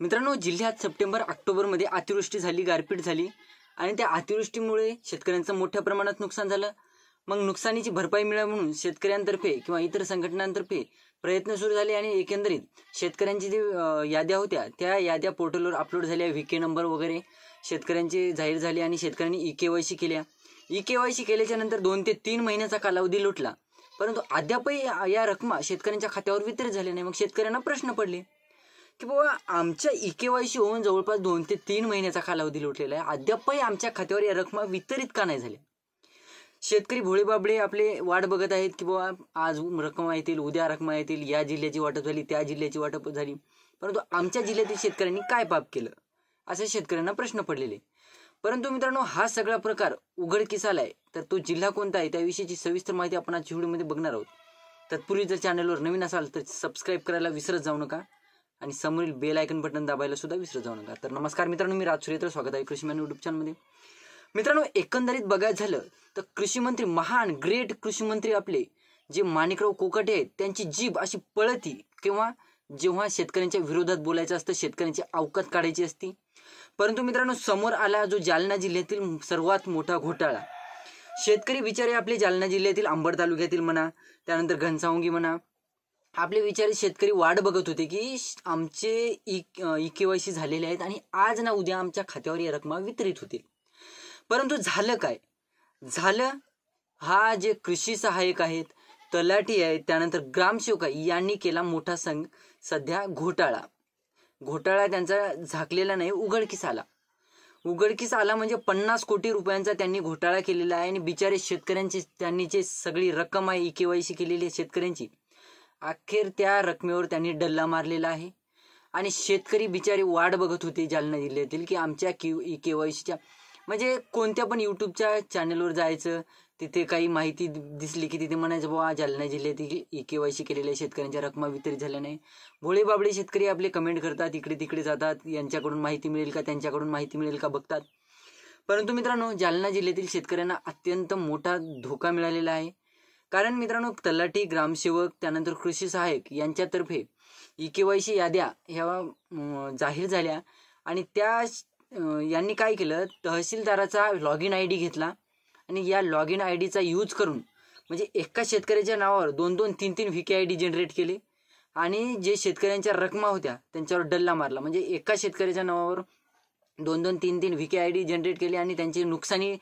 मित्रांनो, जिल्ह्यात सप्टेंबर-ऑक्टोबरमध्ये अतिवृष्टी झाली, गारपीट झाली आणि त्या अतिवृष्टीमुळे शेतकऱ्यांचं मोठ्या प्रमाणात नुकसान झालं. मग नुकसानीची भरपाई मिळावी म्हणून शेतकऱ्यांतर्फे किंवा इतर संघटनांतर्फे प्रयत्न सुरू झाले आणि एकंदरीत शेतकऱ्यांची जी याद्या होत्या त्या याद्या पोर्टलवर अपलोड झाल्या. VK नंबर वगैरे शेतकऱ्यांचे जाहीर झाले आणि शेतकऱ्यांनी EKYC केल्या. EKYC केल्याच्या नंतर 2 ते 3 महिन्याचा कालावधी लुटला, परंतु अद्यापही या रकमा शेतकऱ्यांच्या खात्यावर वितरित झाल्या नाही. मग शेतकऱ्यांना प्रश्न पडले की बाबा, आमच्या EKYC होऊन जवळपास 2 ते 3 महिन्याचा कालावधी लुटलेला आहे, अद्यापही आमच्या खात्यावर या रकमा वितरित का नाही झाल्या. शेतकरी भोळे बाबडे आपले वाट बघत आहेत की बाबा आज रकमा येतील, उद्या रकमा येतील, या जिल्ह्याची वाटप झाली, त्या जिल्ह्याची वाटप झाली, परंतु आमच्या जिल्ह्यातील शेतकऱ्यांनी काय पाप केलं असे शेतकऱ्यांना प्रश्न पडलेले. परंतु मित्रांनो, हा सगळा प्रकार उघडकीस आलाय, तर तो जिल्हा कोणता आहे त्याविषयीची सविस्तर माहिती आपण आजच्या व्हिडिओमध्ये बघणार आहोत. तत्पूर्वी जर चॅनलवर नवीन असाल तर सबस्क्राईब करायला विसरत जाऊ नका आणि समोरील बेल आयकन बटन दाबायला सुद्धा विसरत जाऊ नका. तर नमस्कार मित्रांनो, मी राज सुरेत्र, स्वागत आहे कृषी मॅन यूट्यूब चॅनलमध्ये. मित्रांनो, एकंदरीत बघायचं झालं तर कृषी मंत्री, महान ग्रेट कृषी मंत्री आपले जे माणिकराव कोकाटे आहेत, त्यांची जीभ अशी पळती किंवा जेव्हा शेतकऱ्यांच्या विरोधात बोलायचं असतं, शेतकऱ्यांची अवकात काढायची असती. परंतु मित्रांनो, समोर आला जो जालना जिल्ह्यातील सर्वात मोठा घोटाळा. शेतकरी बिचारे आपले जालना जिल्ह्यातील अंबड तालुक्यातील म्हणा, त्यानंतर घनसावंगी म्हणा, आपले विचारे शेतकरी वाट बघत होते की आमचे EKYC झालेले आहेत आणि आज ना उद्या आमच्या खात्यावर या रकमा वितरित होतील. परंतु झालं काय? झालं, हा जे कृषी सहाय्यक आहेत, तलाठी आहेत, त्यानंतर ग्रामसेवक आहे, यांनी केला मोठा सध्या घोटाळा. घोटाळा त्यांचा झाकलेला नाही, उघडकीस आला. उघडकीस आला म्हणजे 50 कोटी रुपयांचा त्यांनी घोटाळा केलेला आहे आणि बिचारे शेतकऱ्यांची त्यांनी जे सगळी रक्कम आहे EKYC केलेली आहे शेतकऱ्यांची, अखेर त्या रकमेवर त्यांनी डल्ला मारलेला आहे. आणि शेतकरी बिचारे वाट बघत होते जालना जिल्ह्यातील की आमच्या EKYCच्या, म्हणजे कोणत्या पण यूट्यूबच्या चॅनलवर जायचं, तिथे काही माहिती दिसली की तिथे म्हणायचं बाबा जालना जिल्ह्यातील EKYC केलेल्या शेतकऱ्यांच्या रकमा वितरित झाल्या नाही. भोळे बाबडे शेतकरी आपले कमेंट करतात, इकडे तिकडे जातात, यांच्याकडून माहिती मिळेल का, त्यांच्याकडून माहिती मिळेल का बघतात. परंतु मित्रांनो, जालना जिल्ह्यातील शेतकऱ्यांना अत्यंत मोठा धोका मिळालेला आहे. कारण मित्रांनो, तलाठी, ग्रामसेवक, त्यानंतर कृषी सहाय्यक यांच्यातर्फे EKYC याद्या ह्या जाहीर झाल्या आणि त्या यांनी काय केलं, तहसीलदाराचा लॉगिन ID घेतला आणि या लॉगिन IDचा यूज करून म्हणजे एका शेतकऱ्याच्या नावावर 2-2, 3-3 VK ID जनरेट केले आणि जे शेतकऱ्यांच्या रकमा होत्या त्यांच्यावर डल्ला मारला. म्हणजे एका शेतकऱ्याच्या नावावर 2-2, 3-3 VK ID जनरेट केले आणि त्यांची नुकसानी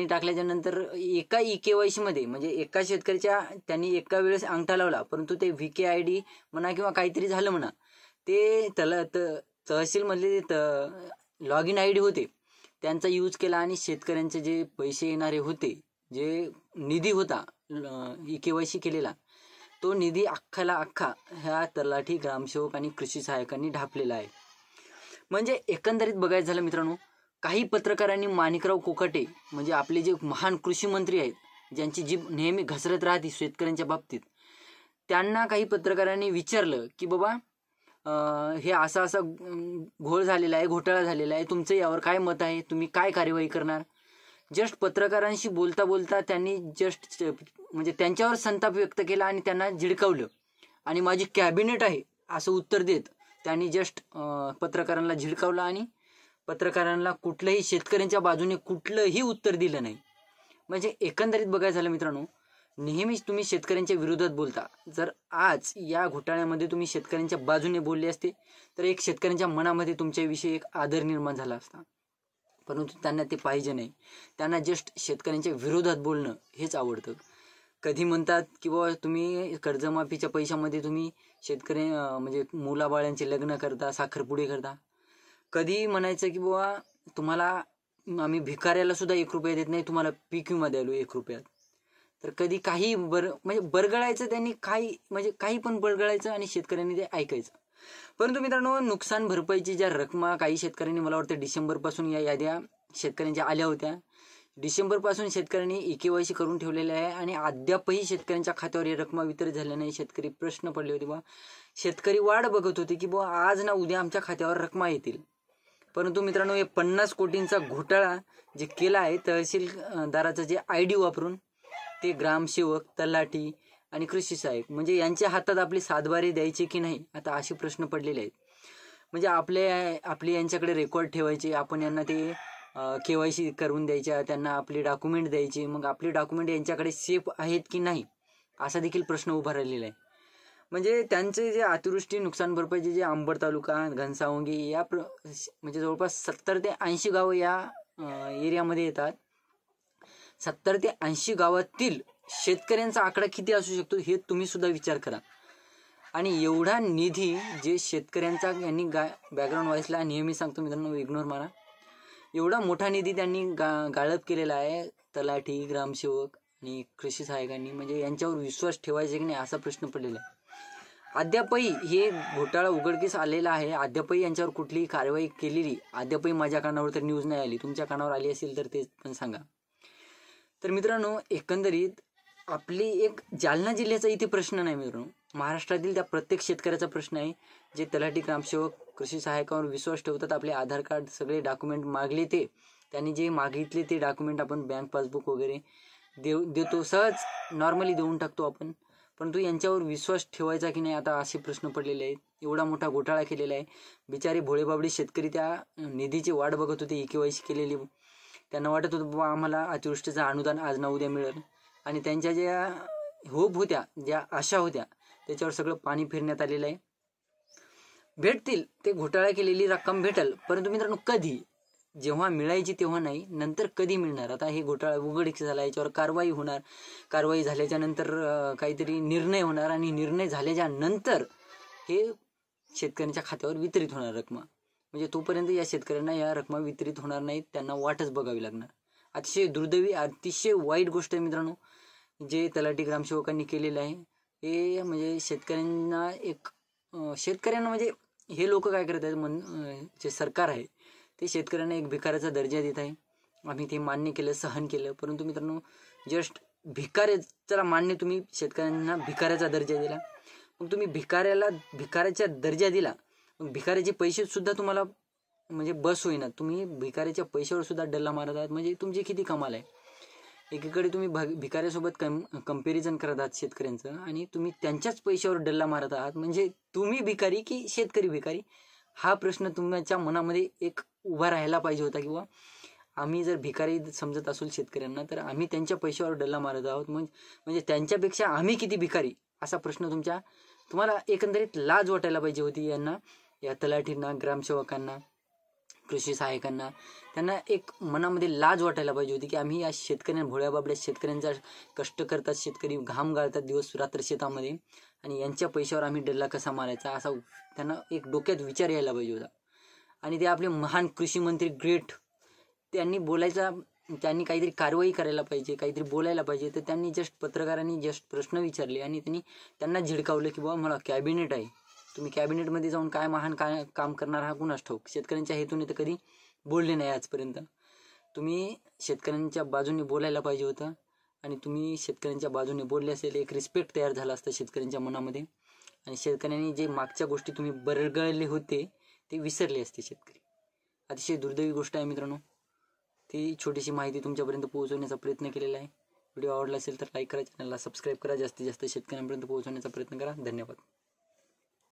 टाकल्याच्या नंतर एका EKYC मध्ये म्हणजे एका शेतकऱ्याच्या त्यांनी एका वेळेस अंगठा लावला, परंतु ते VK ID म्हणा किंवा काहीतरी झालं म्हणा, ते तहसीलमधले लॉगिन ID होते त्यांचा यूज केला आणि शेतकऱ्यांचे जे पैसे येणारे होते, जे निधी होता EKYC केलेला, तो निधी अख्खाला अख्खा ह्या तलाठी, ग्रामसेवक आणि कृषी सहाय्यकांनी ढापलेला आहे. म्हणजे एकंदरीत बघायचं झालं मित्रांनो, काही पत्रकारांनी माणिकराव कोकाटे म्हणजे आपले जे महान कृषी मंत्री आहेत, ज्यांची जीभ नेहमी घसरत राहते शेतकऱ्यांच्या बाबतीत, त्यांना काही पत्रकारांनी विचारलं की बाबा हे असा घोळ झालेला आहे, घोटाळा झालेला आहे, तुमचं यावर काय मत आहे, तुम्ही काय कार्यवाही करणार. जस्ट पत्रकारांशी बोलता बोलता त्यांनी जस्ट म्हणजे त्यांच्यावर संताप व्यक्त केला आणि त्यांना झिडकावलं आणि माझी कॅबिनेट आहे असं उत्तर देत त्यांनी जस्ट पत्रकारांना झिडकावलं आणि पत्रकारांना कुठलंही शेतकऱ्यांच्या बाजूने कुठलंही उत्तर दिलं नाही. म्हणजे एकंदरीत बघायचं झालं मित्रांनो, नेहमीच तुम्ही शेतकऱ्यांच्या विरोधात बोलता. जर आज या घोटाळ्यामध्ये तुम्ही शेतकऱ्यांच्या बाजूने बोलले असते तर एक शेतकऱ्यांच्या मनामध्ये तुमच्याविषयी एक आदर निर्माण झाला असता. परंतु त्यांना ते पाहिजे नाही, त्यांना जस्ट शेतकऱ्यांच्या विरोधात बोलणं हेच आवडतं. कधी म्हणतात की बाबा तुम्ही कर्जमाफीच्या पैशामध्ये तुम्ही शेतकरी म्हणजे मुलाबाळ्यांचे लग्न करता, साखरपुडे करता. कधी म्हणायचं की बाबा तुम्हाला आम्ही भिकाऱ्याला सुद्धा 1 रुपया देत नाही, तुम्हाला पीक विमा द्यायलो 1 रुपयात. तर कधी काही म्हणजे बरगळायचं त्यांनी, काही पण बरगळायचं आणि शेतकऱ्यांनी ते ऐकायचं. परंतु मित्रांनो, नुकसान भरपाईची ज्या रकमा काही शेतकऱ्यांनी, मला वाटतं डिसेंबरपासून या याद्या शेतकऱ्यांच्या आल्या होत्या, डिसेंबरपासून शेतकऱ्यांनी EKYC करून ठेवलेले आहे आणि अद्यापही शेतकऱ्यांच्या खात्यावर या रकमा वितरित झाल्या नाही. शेतकरी प्रश्न पडले होते बा, शेतकरी वाट बघत होते की बा आज ना उद्या आमच्या खात्यावर रकमा येतील. परंतु मित्रांनो, हे 50 कोटींचा घोटाळा जे केला आहे तहसीलदाराचं जे ID वापरून, ते ग्रामसेवक, तलाठी आणि कृषी सहाय्यक म्हणजे यांच्या हातात आपले सातबारे द्यायचे की नाही, आता असे प्रश्न पडलेले आहेत. म्हणजे आपले यांच्याकडे रेकॉर्ड ठेवायचे, आपण यांना ते KYC करून द्यायच्या, त्यांना आपले डॉक्युमेंट द्यायचे, मग आपले डॉक्युमेंट यांच्याकडे सेफ आहेत की नाही असा देखील प्रश्न उभा राहिलेला आहे. म्हणजे त्यांचे जे अतिवृष्टी नुकसान भरपाईचे जे अंबड तालुका, घनसावंगी या म्हणजे जवळपास 70 ते 80 गावं या एरियामध्ये येतात. 70 ते 80 गावातील शेतकऱ्यांचा आकडा किती असू शकतो हे तुम्ही सुद्धा विचार करा. आणि एवढा निधी जे शेतकऱ्यांचा, यांनी बॅकग्राऊंड व्हायसला नेहमी सांगतो मित्रांनो, इग्नोर मारा. एवढा मोठा निधी त्यांनी गाळप केलेला आहे. तलाठी, ग्रामसेवक आणि कृषी सहाय्यकांनी, म्हणजे यांच्यावर विश्वास ठेवायचा की नाही असा प्रश्न पडलेला आहे. अद्यापही हे घोटाळा उघडकीस आलेला आहे. अद्यापही यांच्यावर कुठलीही कारवाई केलेली अद्यापही माझ्या कानावर तर न्यूज नाही आली. तुमच्या कानावर आली असेल तर ते पण सांगा. तर मित्रांनो, एकंदरीत आपली एक जालना जिल्ह्याचा इथे प्रश्न नाही मित्रांनो, महाराष्ट्रातील त्या प्रत्येक शेतकऱ्याचा प्रश्न आहे. जे तलाठी, ग्रामसेवक, कृषी सहाय्यकावर विश्वास ठेवतात, आपले आधार कार्ड सगळे डॉक्युमेंट मागले, ते त्यांनी जे मागितले ते डॉक्युमेंट आपण बँक पासबुक वगैरे देतो, सहज नॉर्मली देऊन टाकतो आपण. परंतु यांच्यावर विश्वास ठेवायचा की नाही आता असे प्रश्न पडलेले आहेत. एवढा मोठा घोटाळा केलेला आहे. बिचारे भोळेबाबडे शेतकरी त्या निधीची वाट बघत होते, KYC केलेली. त्यांना वाटत होतं बाबा आम्हाला अतिवृष्टीचं अनुदान आज ना उद्या मिळेल, आणि त्यांच्या ज्या होप होत्या, ज्या आशा होत्या, त्याच्यावर सगळं पाणी फिरण्यात आलेलं आहे. भेटतील ते घोटाळा केलेली रक्कम भेटेल, परंतु मित्रांनो कधी, जेव्हा मिळायची तेव्हा नाही, नंतर कधी मिळणार. आता हे घोटाळा उघडकीस झाला, याच्यावर कारवाई होणार. कारवाई झाल्याच्या नंतर काहीतरी निर्णय होणार, आणि निर्णय झाल्याच्या नंतर हे शेतकऱ्यांच्या खात्यावर वितरित होणार रकमा. म्हणजे तोपर्यंत या शेतकऱ्यांना या रकमा वितरित होणार नाहीत, त्यांना वाटच बघावी लागणार. अतिशय दुर्दैवी, अतिशय वाईट गोष्ट आहे मित्रांनो जे तलाठी, ग्रामसेवकांनी केलेलं आहे. हे म्हणजे शेतकऱ्यांना म्हणजे हे लोक काय करत आहेत, जे सरकार आहे ते शेतकऱ्यांना एक भिकाऱ्याचा दर्जा देत आहे. आम्ही ते मान्य केलं, सहन केलं, परंतु मित्रांनो जस्ट भिकाऱ्याचा मान्य, तुम्ही शेतकऱ्यांना भिकाऱ्याचा दर्जा दिला. मग तुम्ही भिकाऱ्याचा दर्जा दिला, मग भिकाऱ्याचे पैसे सुद्धा तुम्हाला म्हणजे बस होईना. तुम्ही भिकाऱ्याच्या पैशावर सुद्धा डल्ला मारत आहात, म्हणजे तुमची किती कमाल आहे. एकीकडे तुम्ही भिकाऱ्यासोबत कंपॅरिझन करत आहात शेतकऱ्यांचं, आणि तुम्ही त्यांच्याच पैशावर डल्ला मारत आहात. म्हणजे तुम्ही भिकारी की शेतकरी भिकारी, हा प्रश्न तुमच्या मनामध्ये एक उभा राहायला पाहिजे होता. किंवा आम्ही जर भिकारी समजत असेल शेतकऱ्यांना, तर आम्ही त्यांच्या पैशावर डल्ला मारत आहोत, म्हणजे त्यांच्यापेक्षा आम्ही किती भिकारी, असा प्रश्न तुम्हाला एकंदरीत लाज वाटायला पाहिजे होती. यांना, या तलाठींना, ग्रामसेवकांना, कृषी सहाय्यकांना, त्यांना एक मनामध्ये लाज वाटायला पाहिजे होती की आम्ही या शेतकऱ्यांना, भोळ्या बाबड्या शेतकऱ्यांचा कष्ट करतात, शेतकरी घाम गाळतात दिवस रात्र शेतामध्ये, आणि यांच्या पैशावर आम्ही डल्ला कसा मारायचा, असा त्यांना एक डोक्यात विचार यायला पाहिजे होता. आणि ते आपले महान कृषी मंत्री ग्रेट, त्यांनी काहीतरी कारवाई करायला पाहिजे, काहीतरी बोलायला पाहिजे. तर त्यांनी पत्रकारांनी प्रश्न विचारले, आणि त्यांना झिडकावलं की बाबा मला कॅबिनेट आहे, तुम्ही कॅबिनेटमध्ये जाऊन काय महान काम करणार हा कुणास ठाऊक. शेतकऱ्यांच्या हेतूने तर कधी बोलले नाही आजपर्यंत. तुम्ही शेतकऱ्यांच्या बाजूने बोलायला पाहिजे होतं, आणि तुम्ही शेतकऱ्यांच्या बाजूने बोलले असेल, एक रिस्पेक्ट तयार झाला असता शेतकऱ्यांच्या मनामध्ये, आणि शेतकऱ्यांनी जे मागच्या गोष्टी तुम्ही बरगळले होते ते विसरले असते शेतकरी. अतिशय दुर्दैवी गोष्ट आहे मित्रांनो. ती छोटीशी माहिती तुमच्यापर्यंत पोहोचवण्याचा प्रयत्न केलेला आहे. व्हिडिओ आवडला असेल तर लाईक करा, चॅनलला सबस्क्राईब करा, जास्तीत जास्त शेतकऱ्यांपर्यंत पोहोचवण्याचा प्रयत्न करा. धन्यवाद.